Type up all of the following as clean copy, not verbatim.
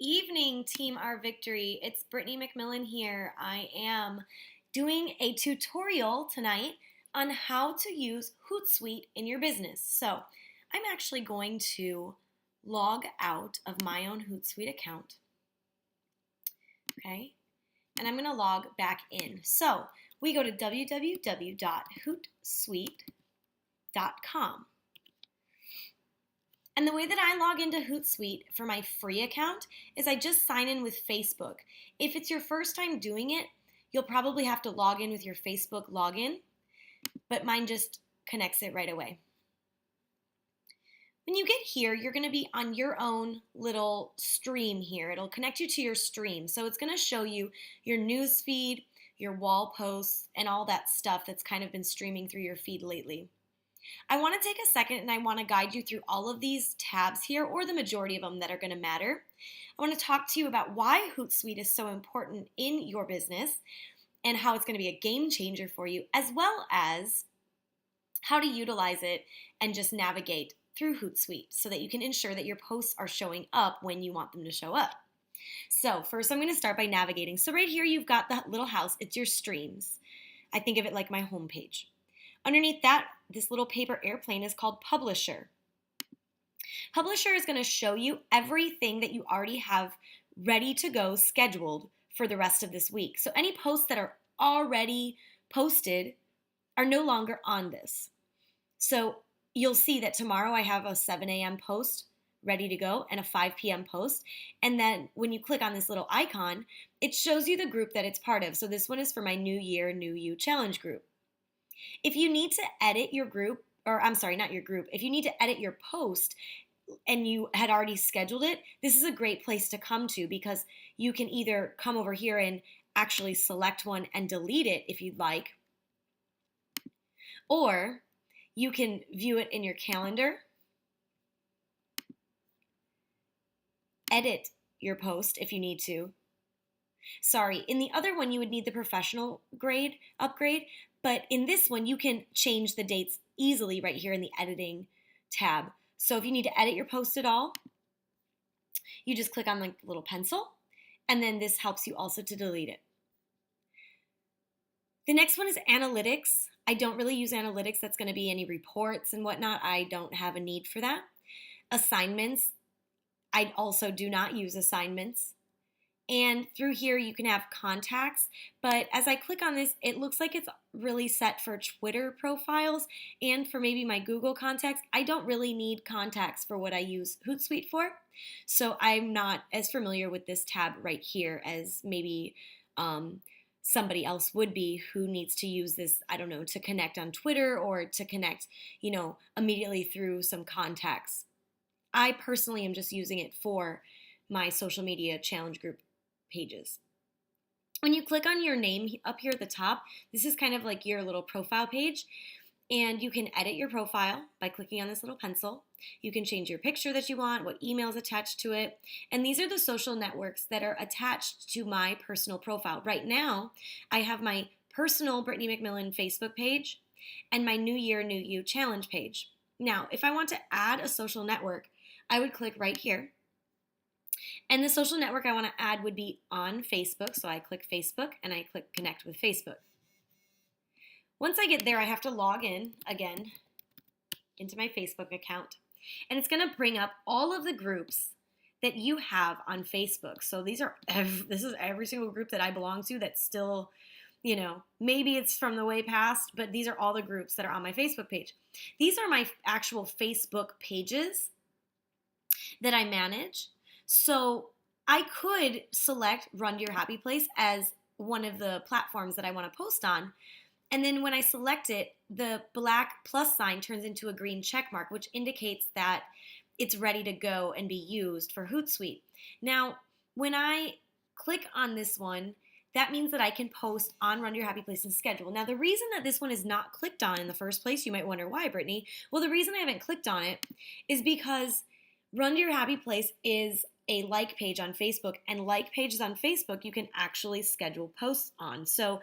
Evening, Team Our Victory. It's Brittany McMillan here. I am doing a tutorial tonight on how to use HootSuite in your business. So I'm actually going to log out of my own HootSuite account. Okay, and I'm going to log back in. So we go to www.hootsuite.com. And the way that I log into HootSuite for my free account is I just sign in with Facebook. If it's your first time doing it, you'll probably have to log in with your Facebook login, but mine just connects it right away. When you get here, you're going to be on your own little stream here. It'll connect you to your stream. So it's going to show you your news feed, your wall posts, and all that stuff that's kind of been streaming through your feed lately. I want to take a second and I want to guide you through all of these tabs here, or the majority of them that are going to matter. I want to talk to you about why HootSuite is so important in your business and how it's going to be a game changer for you, as well as how to utilize it and just navigate through HootSuite so that you can ensure that your posts are showing up when you want them to show up. So first I'm going to start by navigating. So right here you've got the little house. It's your streams. I think of it like my home page. Underneath that, this little paper airplane is called Publisher. Publisher is going to show you everything that you already have ready to go, scheduled for the rest of this week. So any posts that are already posted are no longer on this. So you'll see that tomorrow I have a 7 a.m. post ready to go and a 5 p.m. post. And then when you click on this little icon, it shows you the group that it's part of. So this one is for my New Year, New You Challenge group. If you need to edit your group, or I'm sorry, not your group, if you need to edit your post and you had already scheduled it, this is a great place to come to because you can either come over here and actually select one and delete it if you'd like, or you can view it in your calendar, edit your post if you need to. Sorry, in the other one you would need the professional grade upgrade, but in this one you can change the dates easily right here in the editing tab. So if you need to edit your post at all, you just click on the little pencil, and then this helps you also to delete it. The next one is analytics. I don't really use analytics. That's going to be any reports and whatnot. I don't have a need for that. Assignments. I also do not use assignments. And through here you can have contacts, but as I click on this, it looks like it's really set for Twitter profiles and for maybe my Google contacts. I don't really need contacts for what I use HootSuite for, so I'm not as familiar with this tab right here as maybe somebody else would be who needs to use this, I don't know, to connect on Twitter or to connect, immediately through some contacts. I personally am just using it for my social media challenge group pages. When you click on your name up here at the top, this is kind of like your little profile page, and you can edit your profile by clicking on this little pencil. You can change your picture that you want, what email is attached to it, and these are the social networks that are attached to my personal profile. Right now, I have my personal Brittany McMillan Facebook page and my New Year, New You challenge page. Now, if I want to add a social network, I would click right here. And the social network I want to add would be on Facebook. So I click Facebook and I click Connect with Facebook. Once I get there, I have to log in again into my Facebook account. And it's going to bring up all of the groups that you have on Facebook. So this is every single group that I belong to that's still, maybe it's from the way past, but these are all the groups that are on my Facebook page. These are my actual Facebook pages that I manage. So I could select Run to Your Happy Place as one of the platforms that I want to post on. And then when I select it, the black plus sign turns into a green check mark, which indicates that it's ready to go and be used for HootSuite. Now, when I click on this one, that means that I can post on Run to Your Happy Place and schedule. Now, the reason that this one is not clicked on in the first place, you might wonder why, Brittany. Well, the reason I haven't clicked on it is because Run to Your Happy Place is a like page on Facebook, and like pages on Facebook you can actually schedule posts on. So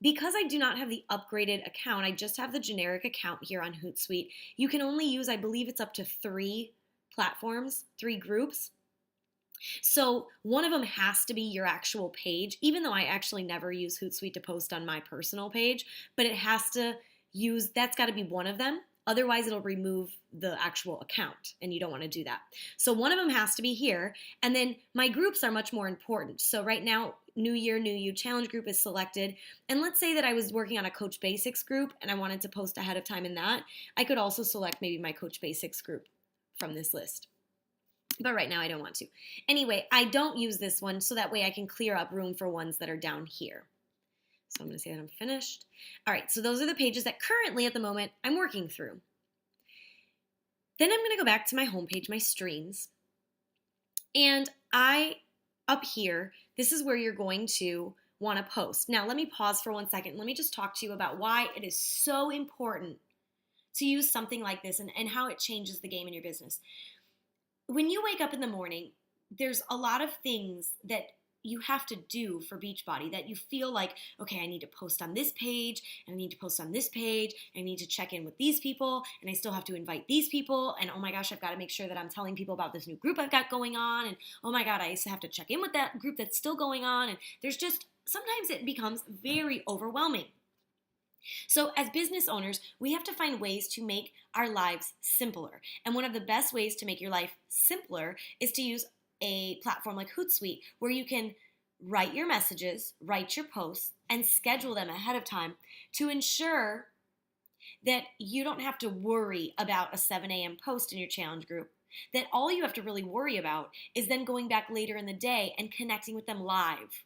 because I do not have the upgraded account, I just have the generic account here on HootSuite. You can only use, I believe it's up to 3 platforms, 3 groups. So one of them has to be your actual page, even though I actually never use Hootsuite to post on my personal page, but it has to that's got to be one of them. Otherwise, it'll remove the actual account, and you don't want to do that. So one of them has to be here, and then my groups are much more important. So right now, New Year, New You challenge group is selected, and let's say that I was working on a Coach Basics group and I wanted to post ahead of time in that. I could also select maybe my Coach Basics group from this list. But right now I don't want to. Anyway, I don't use this one so that way I can clear up room for ones that are down here. So I'm going to say that I'm finished. All right, so those are the pages that currently at the moment I'm working through. Then I'm going to go back to my homepage, my streams. And up here, this is where you're going to want to post. Now, let me pause for 1 second. Let me just talk to you about why it is so important to use something like this and how it changes the game in your business. When you wake up in the morning, there's a lot of things that you have to do for Beachbody that you feel like, okay, I need to post on this page, and I need to post on this page, and I need to check in with these people, and I still have to invite these people, and oh my gosh, I've got to make sure that I'm telling people about this new group I've got going on, and oh my God, I used to have to check in with that group that's still going on, and sometimes it becomes very overwhelming. So as business owners, we have to find ways to make our lives simpler. And one of the best ways to make your life simpler is to use a platform like Hootsuite, where you can write your messages, write your posts, and schedule them ahead of time to ensure that you don't have to worry about a 7 a.m. post in your challenge group. That all you have to really worry about is then going back later in the day and connecting with them live.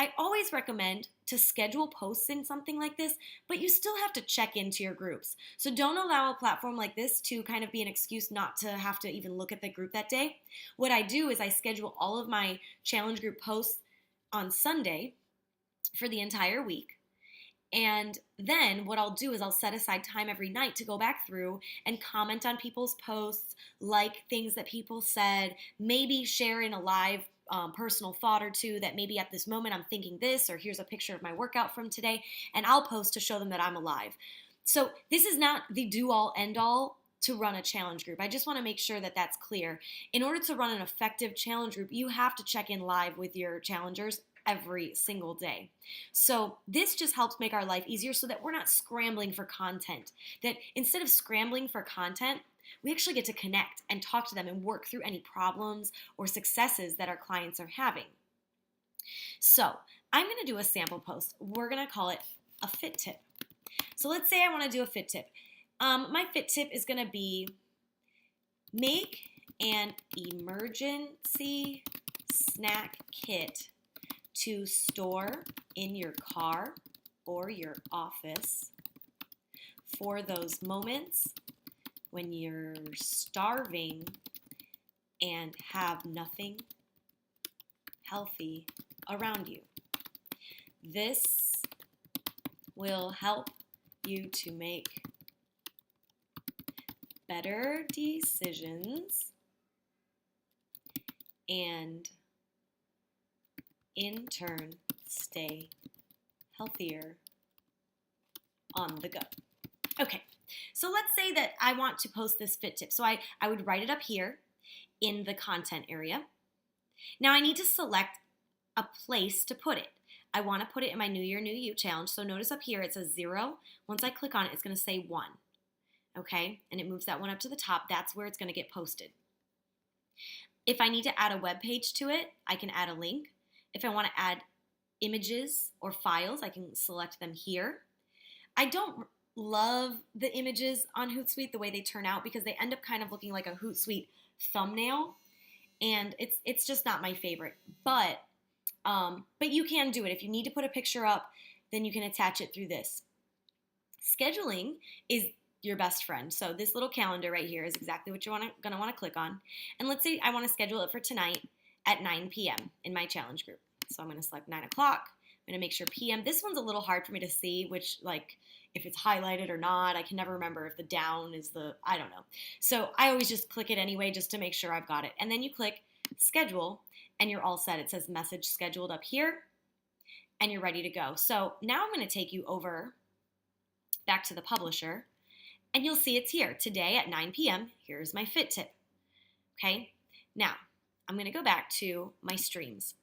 I always recommend to schedule posts in something like this, but you still have to check into your groups. So don't allow a platform like this to kind of be an excuse not to have to even look at the group that day. What I do is I schedule all of my challenge group posts on Sunday for the entire week. And then what I'll do is I'll set aside time every night to go back through and comment on people's posts, like things that people said, maybe share in a live personal thought or two that maybe at this moment I'm thinking this, or here's a picture of my workout from today, and I'll post to show them that I'm alive. So this is not the do-all, end-all to run a challenge group. I just want to make sure that that's clear. In order to run an effective challenge group, you have to check in live with your challengers every single day. So this just helps make our life easier so that we're not scrambling for content. That instead of scrambling for content, we actually get to connect and talk to them and work through any problems or successes that our clients are having. So I'm going to do a sample post. We're going to call it a fit tip. So let's say I want to do a fit tip. My fit tip is going to be make an emergency snack kit to store in your car or your office for those moments when you're starving and have nothing healthy around you. This will help you to make better decisions and in turn stay healthier on the go. Okay, so let's say that I want to post this fit tip. So I would write it up here in the content area. Now I need to select a place to put it. I want to put it in my New Year, New You challenge. So notice up here it says 0. Once I click on it, it's going to say 1. Okay, and it moves that one up to the top. That's where it's going to get posted. If I need to add a web page to it, I can add a link. If I want to add images or files, I can select them here. I don't love the images on Hootsuite the way they turn out because they end up kind of looking like a Hootsuite thumbnail, and it's just not my favorite. But you can do it. If you need to put a picture up, then you can attach it through this. Scheduling is your best friend. So this little calendar right here is exactly what you're going to want to click on. And let's say I want to schedule it for tonight at 9 p.m. in my challenge group. So I'm going to select 9 o'clock. I'm going to make sure p.m. This one's a little hard for me to see, which like if it's highlighted or not. I can never remember if the down is I don't know. So I always just click it anyway just to make sure I've got it. And then you click schedule and you're all set. It says message scheduled up here and you're ready to go. So now I'm going to take you over back to the publisher and you'll see it's here. Today at 9 p.m., here's my fit tip. Okay, now I'm going to go back to my streams.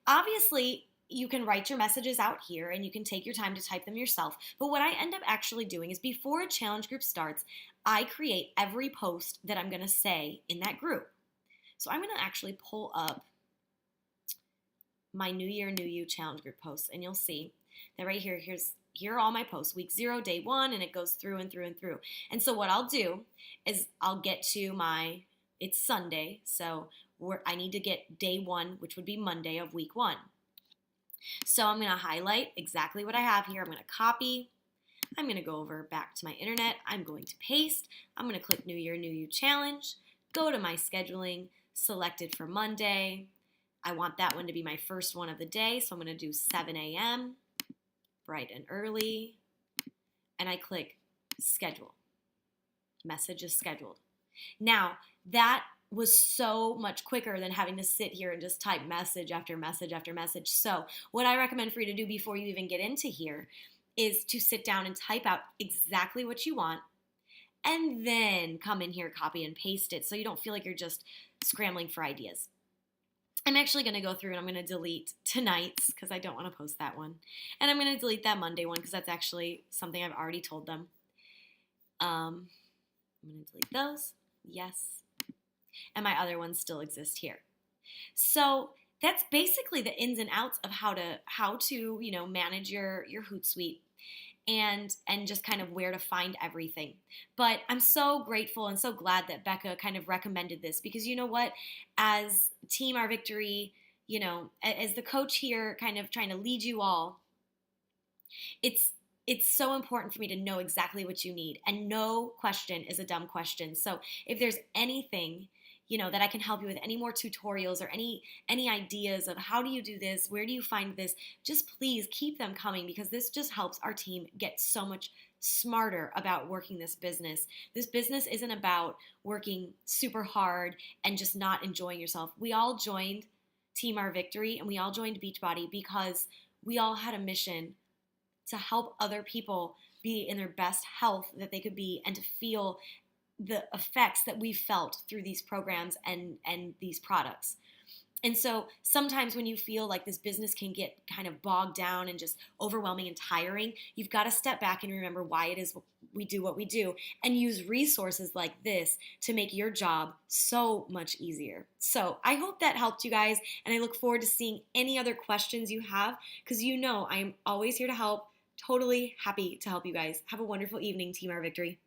Obviously, you can write your messages out here and you can take your time to type them yourself. But what I end up actually doing is before a challenge group starts, I create every post that I'm going to say in that group. So I'm going to actually pull up my New Year, New You challenge group posts, and you'll see that right here, here are all my posts, week 0, day 1, and it goes through and through and through. And so what I'll do is I'll get to it's Sunday, so I need to get day 1, which would be Monday of week 1. So I'm going to highlight exactly what I have here. I'm going to copy. I'm going to go over back to my internet. I'm going to paste. I'm going to click New Year, New You Challenge, go to my scheduling, select it for Monday. I want that one to be my first one of the day, so I'm going to do 7 a.m., bright and early, and I click schedule. Message is scheduled. Now, that was so much quicker than having to sit here and just type message after message after message. So what I recommend for you to do before you even get into here is to sit down and type out exactly what you want and then come in here, copy and paste it so you don't feel like you're just scrambling for ideas. I'm actually going to go through and I'm going to delete tonight's because I don't want to post that one. And I'm going to delete that Monday one because that's actually something I've already told them. I'm going to delete those. Yes. And my other ones still exist here. So that's basically the ins and outs of how to manage your HootSuite and just kind of where to find everything. But I'm so grateful and so glad that Becca kind of recommended this because you know what, as Team Our Victory, as the coach here kind of trying to lead you all, it's so important for me to know exactly what you need, and no question is a dumb question. So if there's anything that I can help you with, any more tutorials or any ideas of how do you do this, where do you find this, just please keep them coming because this just helps our team get so much smarter about working this business. This business isn't about working super hard and just not enjoying yourself. We all joined Team Our Victory and we all joined Beachbody because we all had a mission to help other people be in their best health that they could be and to feel the effects that we've felt through these programs and these products. And so sometimes when you feel like this business can get kind of bogged down and just overwhelming and tiring, you've got to step back and remember why it is we do what we do and use resources like this to make your job so much easier. So I hope that helped you guys, and I look forward to seeing any other questions you have because I'm always here to help. Totally happy to help you guys. Have a wonderful evening, Team Our Victory.